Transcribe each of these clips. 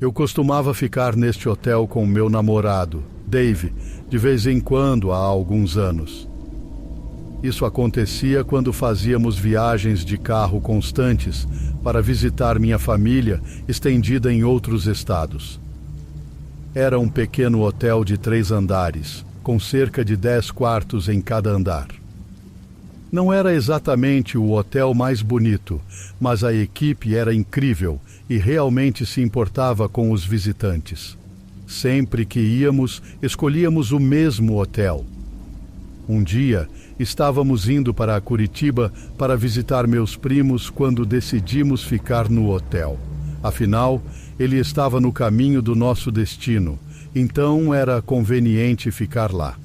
Eu costumava ficar neste hotel com meu namorado, Dave, de vez em quando há alguns anos. Isso acontecia quando fazíamos viagens de carro constantes para visitar minha família estendida em outros estados. Era um pequeno hotel de 3 andares, com cerca de 10 quartos em cada andar. Não era exatamente o hotel mais bonito, mas a equipe era incrível e realmente se importava com os visitantes. Sempre que íamos, escolhíamos o mesmo hotel. Um dia, estávamos indo para Curitiba para visitar meus primos quando decidimos ficar no hotel. Afinal, ele estava no caminho do nosso destino, então era conveniente ficar lá.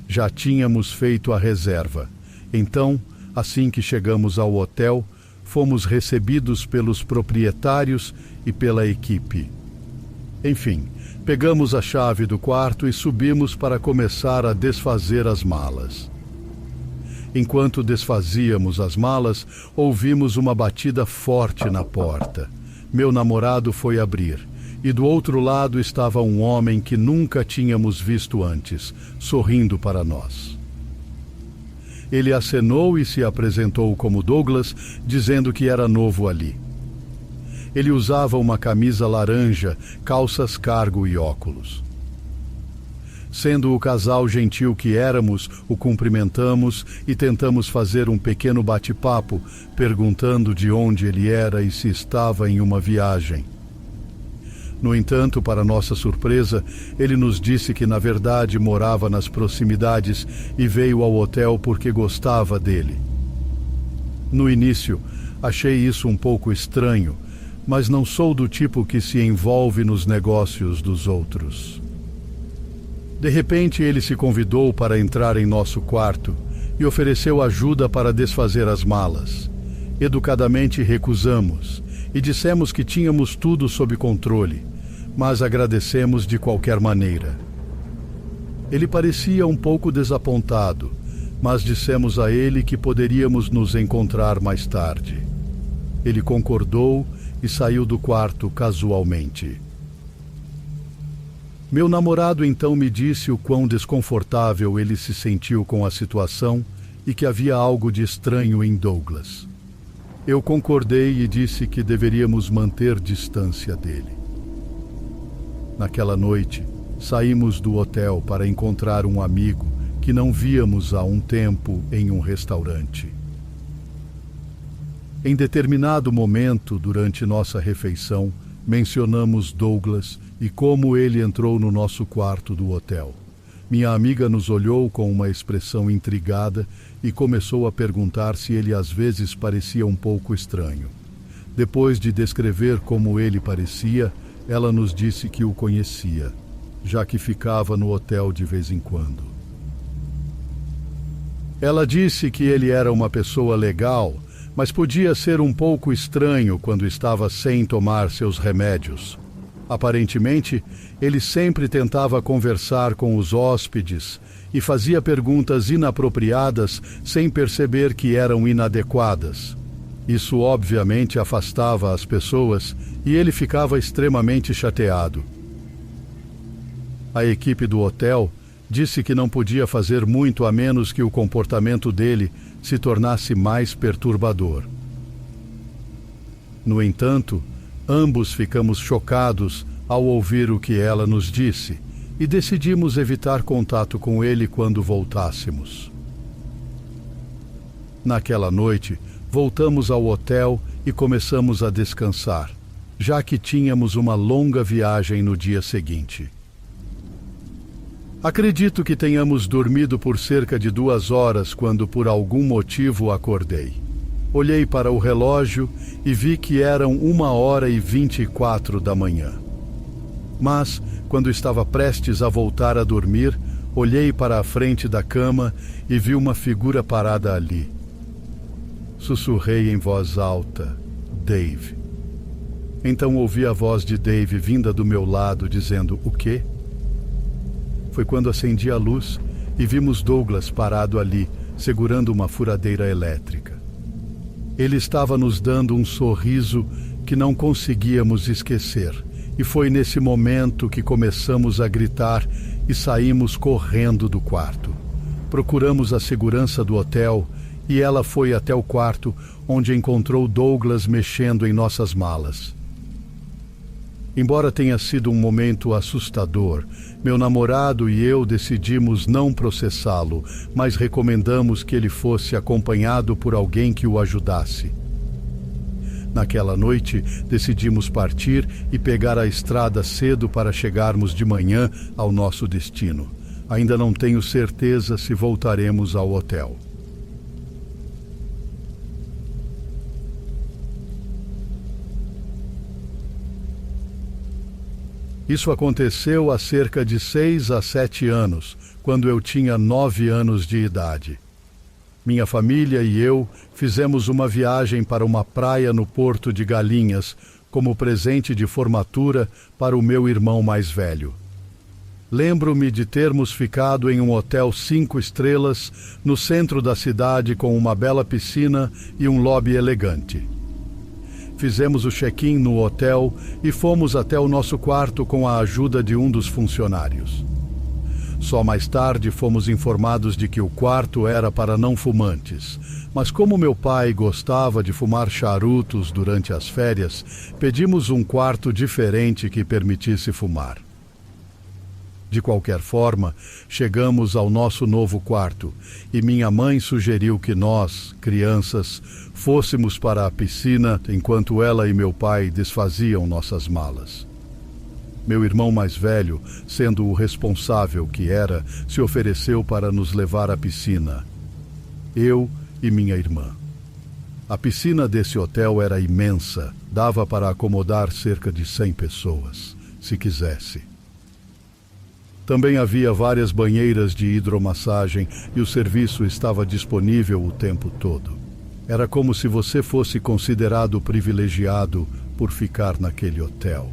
Já tínhamos feito a reserva. Então, assim que chegamos ao hotel, fomos recebidos pelos proprietários e pela equipe. Enfim, pegamos a chave do quarto e subimos para começar a desfazer as malas. Enquanto desfazíamos as malas, ouvimos uma batida forte na porta. Meu namorado foi abrir, e do outro lado estava um homem que nunca tínhamos visto antes, sorrindo para nós. Ele acenou e se apresentou como Douglas, dizendo que era novo ali. Ele usava uma camisa laranja, calças cargo e óculos. Sendo o casal gentil que éramos, o cumprimentamos e tentamos fazer um pequeno bate-papo, perguntando de onde ele era e se estava em uma viagem. No entanto, para nossa surpresa, ele nos disse que na verdade morava nas proximidades e veio ao hotel porque gostava dele. No início, achei isso um pouco estranho, mas não sou do tipo que se envolve nos negócios dos outros. De repente, ele se convidou para entrar em nosso quarto e ofereceu ajuda para desfazer as malas. Educadamente recusamos e dissemos que tínhamos tudo sob controle, mas agradecemos de qualquer maneira. Ele parecia um pouco desapontado, mas dissemos a ele que poderíamos nos encontrar mais tarde. Ele concordou e saiu do quarto casualmente. Meu namorado então me disse o quão desconfortável ele se sentiu com a situação e que havia algo de estranho em Douglas. Eu concordei e disse que deveríamos manter distância dele. Naquela noite, saímos do hotel para encontrar um amigo que não víamos há um tempo em um restaurante. Em determinado momento, durante nossa refeição, mencionamos Douglas e como ele entrou no nosso quarto do hotel. Minha amiga nos olhou com uma expressão intrigada e começou a perguntar se ele às vezes parecia um pouco estranho. Depois de descrever como ele parecia, ela nos disse que o conhecia, já que ficava no hotel de vez em quando. Ela disse que ele era uma pessoa legal, mas podia ser um pouco estranho quando estava sem tomar seus remédios. Aparentemente, ele sempre tentava conversar com os hóspedes e fazia perguntas inapropriadas sem perceber que eram inadequadas. Isso obviamente afastava as pessoas e ele ficava extremamente chateado. A equipe do hotel disse que não podia fazer muito a menos que o comportamento dele se tornasse mais perturbador. No entanto, ambos ficamos chocados ao ouvir o que ela nos disse e decidimos evitar contato com ele quando voltássemos. Naquela noite, voltamos ao hotel e começamos a descansar, já que tínhamos uma longa viagem no dia seguinte. Acredito que tenhamos dormido por cerca de 2 horas quando por algum motivo acordei. Olhei para o relógio e vi que eram 1h24 da manhã. Mas, quando estava prestes a voltar a dormir, olhei para a frente da cama e vi uma figura parada ali. Sussurrei em voz alta, Dave. Então ouvi a voz de Dave vinda do meu lado dizendo, o quê? Foi quando acendi a luz e vimos Douglas parado ali, segurando uma furadeira elétrica. Ele estava nos dando um sorriso que não conseguíamos esquecer. E foi nesse momento que começamos a gritar e saímos correndo do quarto. Procuramos a segurança do hotel e ela foi até o quarto, onde encontrou Douglas mexendo em nossas malas. Embora tenha sido um momento assustador, meu namorado e eu decidimos não processá-lo, mas recomendamos que ele fosse acompanhado por alguém que o ajudasse. Naquela noite, decidimos partir e pegar a estrada cedo para chegarmos de manhã ao nosso destino. Ainda não tenho certeza se voltaremos ao hotel. Isso aconteceu há cerca de 6 a 7 anos, quando eu tinha 9 anos de idade. Minha família e eu fizemos uma viagem para uma praia no Porto de Galinhas, como presente de formatura para o meu irmão mais velho. Lembro-me de termos ficado em um hotel 5 estrelas no centro da cidade com uma bela piscina e um lobby elegante. Fizemos o check-in no hotel e fomos até o nosso quarto com a ajuda de um dos funcionários. Só mais tarde fomos informados de que o quarto era para não fumantes, mas como meu pai gostava de fumar charutos durante as férias, pedimos um quarto diferente que permitisse fumar. De qualquer forma, chegamos ao nosso novo quarto e minha mãe sugeriu que nós, crianças, fôssemos para a piscina enquanto ela e meu pai desfaziam nossas malas. Meu irmão mais velho, sendo o responsável que era, se ofereceu para nos levar à piscina. Eu e minha irmã. A piscina desse hotel era imensa, dava para acomodar cerca de 100 pessoas, se quisesse. Também havia várias banheiras de hidromassagem e o serviço estava disponível o tempo todo. Era como se você fosse considerado privilegiado por ficar naquele hotel.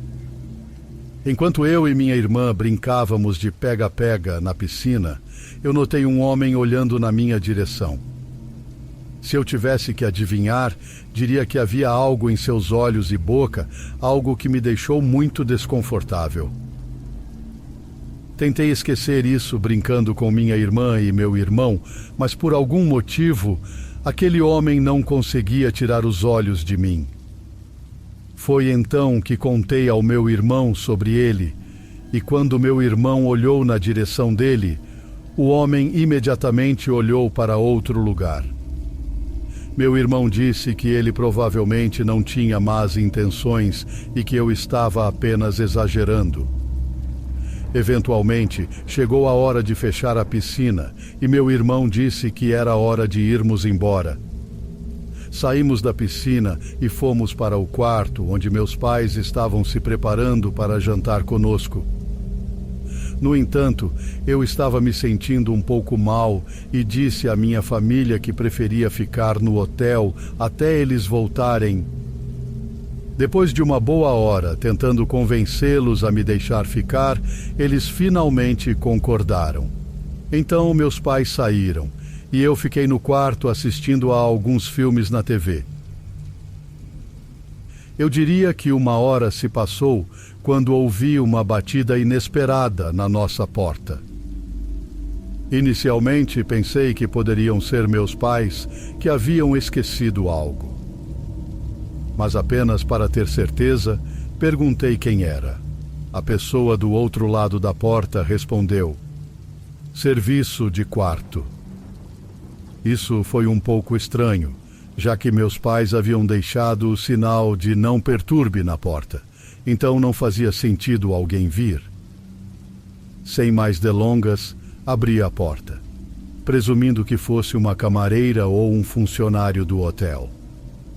Enquanto eu e minha irmã brincávamos de pega-pega na piscina, eu notei um homem olhando na minha direção. Se eu tivesse que adivinhar, diria que havia algo em seus olhos e boca, algo que me deixou muito desconfortável. Tentei esquecer isso brincando com minha irmã e meu irmão, mas por algum motivo, aquele homem não conseguia tirar os olhos de mim. Foi então que contei ao meu irmão sobre ele, e quando meu irmão olhou na direção dele, o homem imediatamente olhou para outro lugar. Meu irmão disse que ele provavelmente não tinha más intenções e que eu estava apenas exagerando. Eventualmente, chegou a hora de fechar a piscina e meu irmão disse que era hora de irmos embora. Saímos da piscina e fomos para o quarto onde meus pais estavam se preparando para jantar conosco. No entanto, eu estava me sentindo um pouco mal e disse à minha família que preferia ficar no hotel até eles voltarem. Depois de uma boa hora tentando convencê-los a me deixar ficar, eles finalmente concordaram. Então meus pais saíram e eu fiquei no quarto assistindo a alguns filmes na TV. Eu diria que uma hora se passou quando ouvi uma batida inesperada na nossa porta. Inicialmente pensei que poderiam ser meus pais que haviam esquecido algo. Mas apenas para ter certeza, perguntei quem era. A pessoa do outro lado da porta respondeu: serviço de quarto. Isso foi um pouco estranho, já que meus pais haviam deixado o sinal de não perturbe na porta, então não fazia sentido alguém vir. Sem mais delongas, abri a porta, presumindo que fosse uma camareira ou um funcionário do hotel.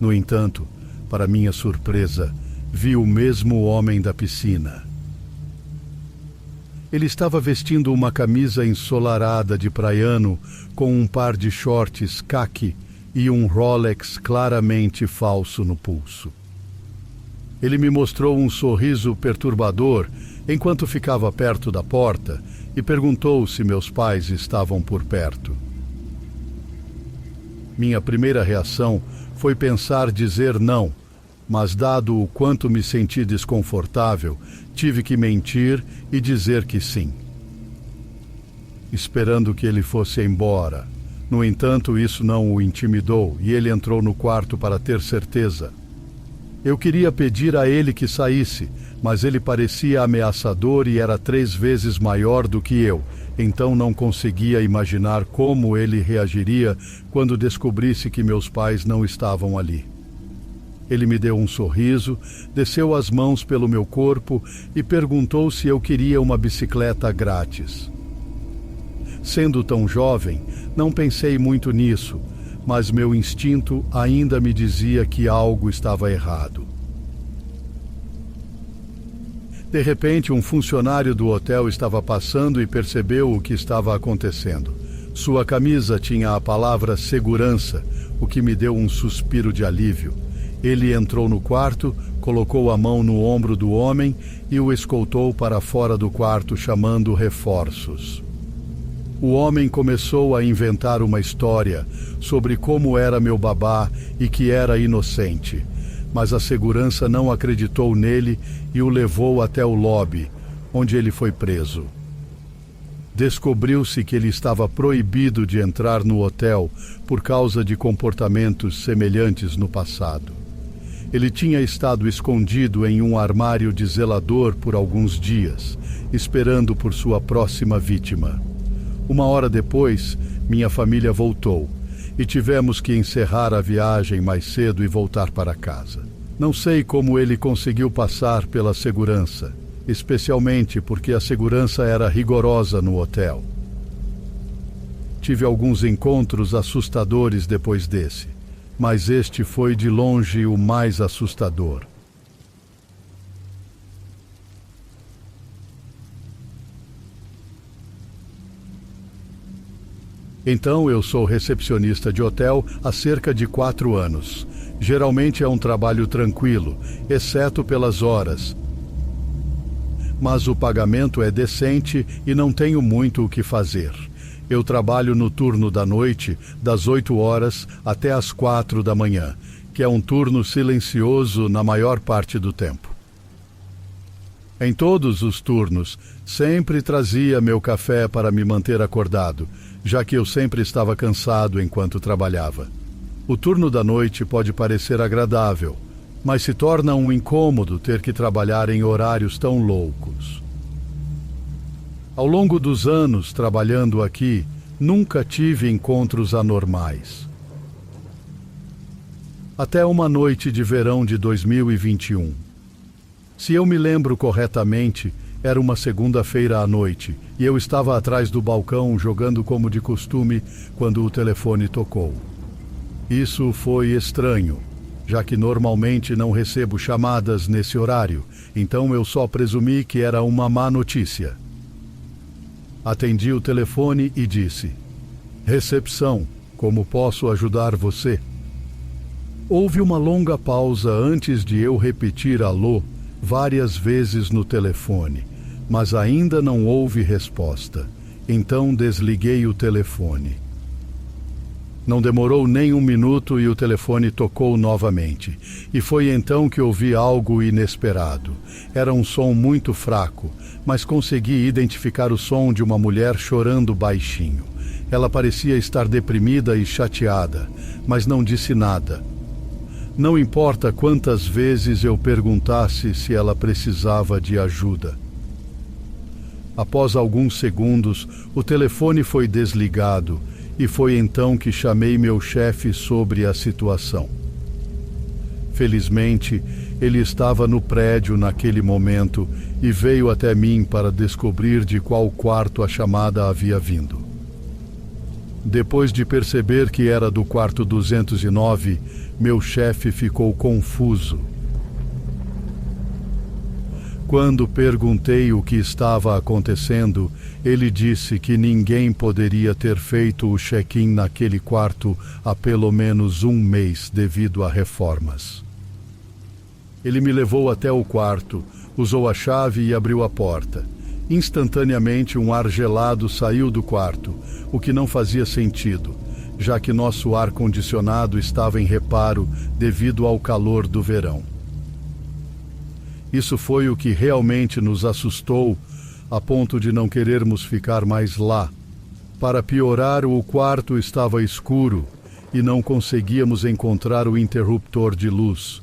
No entanto, para minha surpresa, vi o mesmo homem da piscina. Ele estava vestindo uma camisa ensolarada de praiano com um par de shorts caqui e um Rolex claramente falso no pulso. Ele me mostrou um sorriso perturbador enquanto ficava perto da porta e perguntou se meus pais estavam por perto. Minha primeira reação foi pensar dizer não, mas dado o quanto me senti desconfortável, tive que mentir e dizer que sim, esperando que ele fosse embora. No entanto, isso não o intimidou e ele entrou no quarto para ter certeza. Eu queria pedir a ele que saísse, mas ele parecia ameaçador e era 3 vezes maior do que eu, então não conseguia imaginar como ele reagiria quando descobrisse que meus pais não estavam ali. Ele me deu um sorriso, desceu as mãos pelo meu corpo e perguntou se eu queria uma bicicleta grátis. Sendo tão jovem, não pensei muito nisso, mas meu instinto ainda me dizia que algo estava errado. De repente, um funcionário do hotel estava passando e percebeu o que estava acontecendo. Sua camisa tinha a palavra segurança, o que me deu um suspiro de alívio. Ele entrou no quarto, colocou a mão no ombro do homem e o escoltou para fora do quarto, chamando reforços. O homem começou a inventar uma história sobre como era meu babá e que era inocente, mas a segurança não acreditou nele e o levou até o lobby, onde ele foi preso. Descobriu-se que ele estava proibido de entrar no hotel por causa de comportamentos semelhantes no passado. Ele tinha estado escondido em um armário de zelador por alguns dias, esperando por sua próxima vítima. 1 hora depois, minha família voltou e tivemos que encerrar a viagem mais cedo e voltar para casa. Não sei como ele conseguiu passar pela segurança, especialmente porque a segurança era rigorosa no hotel. Tive alguns encontros assustadores depois desse, mas este foi de longe o mais assustador. Então, eu sou recepcionista de hotel há cerca de 4 anos. Geralmente é um trabalho tranquilo, exceto pelas horas. Mas o pagamento é decente e não tenho muito o que fazer. Eu trabalho no turno da noite, das 8 horas até as 4 da manhã, que é um turno silencioso na maior parte do tempo. Em todos os turnos, sempre trazia meu café para me manter acordado, já que eu sempre estava cansado enquanto trabalhava. O turno da noite pode parecer agradável, mas se torna um incômodo ter que trabalhar em horários tão loucos. Ao longo dos anos trabalhando aqui, nunca tive encontros anormais. Até uma noite de verão de 2021. Se eu me lembro corretamente, era uma segunda-feira à noite e eu estava atrás do balcão jogando como de costume quando o telefone tocou. Isso foi estranho, já que normalmente não recebo chamadas nesse horário, então eu só presumi que era uma má notícia. Atendi o telefone e disse: "Recepção, como posso ajudar você?" Houve uma longa pausa antes de eu repetir alô várias vezes no telefone, mas ainda não houve resposta. Então desliguei o telefone. Não demorou nem 1 minuto e o telefone tocou novamente. E foi então que ouvi algo inesperado. Era um som muito fraco, mas consegui identificar o som de uma mulher chorando baixinho. Ela parecia estar deprimida e chateada, mas não disse nada. Não importa quantas vezes eu perguntasse se ela precisava de ajuda. Após alguns segundos, o telefone foi desligado e foi então que chamei meu chefe sobre a situação. Felizmente, ele estava no prédio naquele momento e veio até mim para descobrir de qual quarto a chamada havia vindo. Depois de perceber que era do quarto 209, meu chefe ficou confuso. Quando perguntei o que estava acontecendo, ele disse que ninguém poderia ter feito o check-in naquele quarto há pelo menos 1 mês devido a reformas. Ele me levou até o quarto, usou a chave e abriu a porta. Instantaneamente, um ar gelado saiu do quarto, o que não fazia sentido, já que nosso ar-condicionado estava em reparo devido ao calor do verão. Isso foi o que realmente nos assustou, a ponto de não querermos ficar mais lá. Para piorar, o quarto estava escuro e não conseguíamos encontrar o interruptor de luz.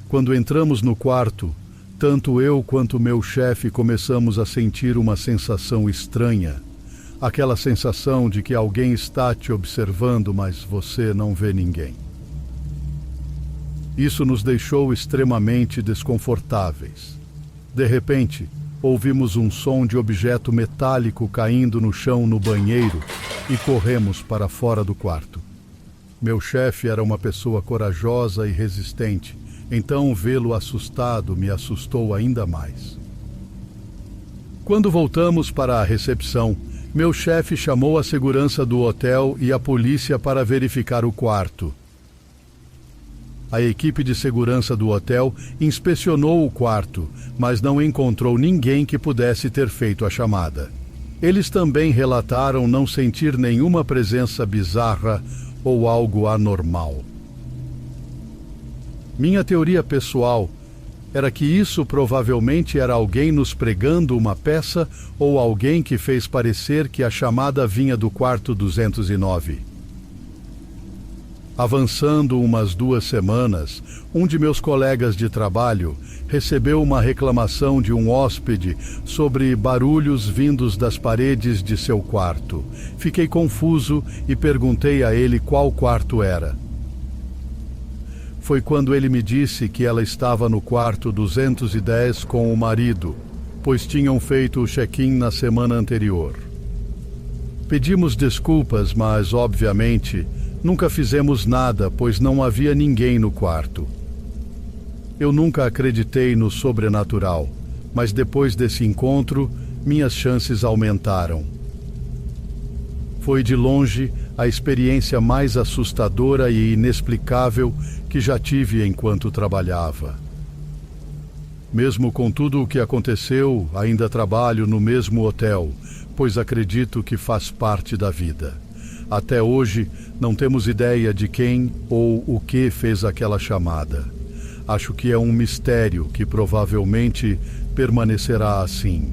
Quando entramos no quarto, tanto eu quanto meu chefe começamos a sentir uma sensação estranha. Aquela sensação de que alguém está te observando, mas você não vê ninguém. Isso nos deixou extremamente desconfortáveis. De repente, ouvimos um som de objeto metálico caindo no chão no banheiro e corremos para fora do quarto. Meu chefe era uma pessoa corajosa e resistente, então vê-lo assustado me assustou ainda mais. Quando voltamos para a recepção, meu chefe chamou a segurança do hotel e a polícia para verificar o quarto. A equipe de segurança do hotel inspecionou o quarto, mas não encontrou ninguém que pudesse ter feito a chamada. Eles também relataram não sentir nenhuma presença bizarra ou algo anormal. Minha teoria pessoal era que isso provavelmente era alguém nos pregando uma peça ou alguém que fez parecer que a chamada vinha do quarto 209. Avançando umas 2 semanas, um de meus colegas de trabalho recebeu uma reclamação de um hóspede sobre barulhos vindos das paredes de seu quarto. Fiquei confuso e perguntei a ele qual quarto era. Foi quando ele me disse que ela estava no quarto 210 com o marido, pois tinham feito o check-in na semana anterior. Pedimos desculpas, mas, obviamente, nunca fizemos nada, pois não havia ninguém no quarto. Eu nunca acreditei no sobrenatural, mas depois desse encontro, minhas chances aumentaram. Foi de longe a experiência mais assustadora e inexplicável que já tive enquanto trabalhava. Mesmo com tudo o que aconteceu, ainda trabalho no mesmo hotel, pois acredito que faz parte da vida. Até hoje, não temos ideia de quem ou o que fez aquela chamada. Acho que é um mistério que provavelmente permanecerá assim.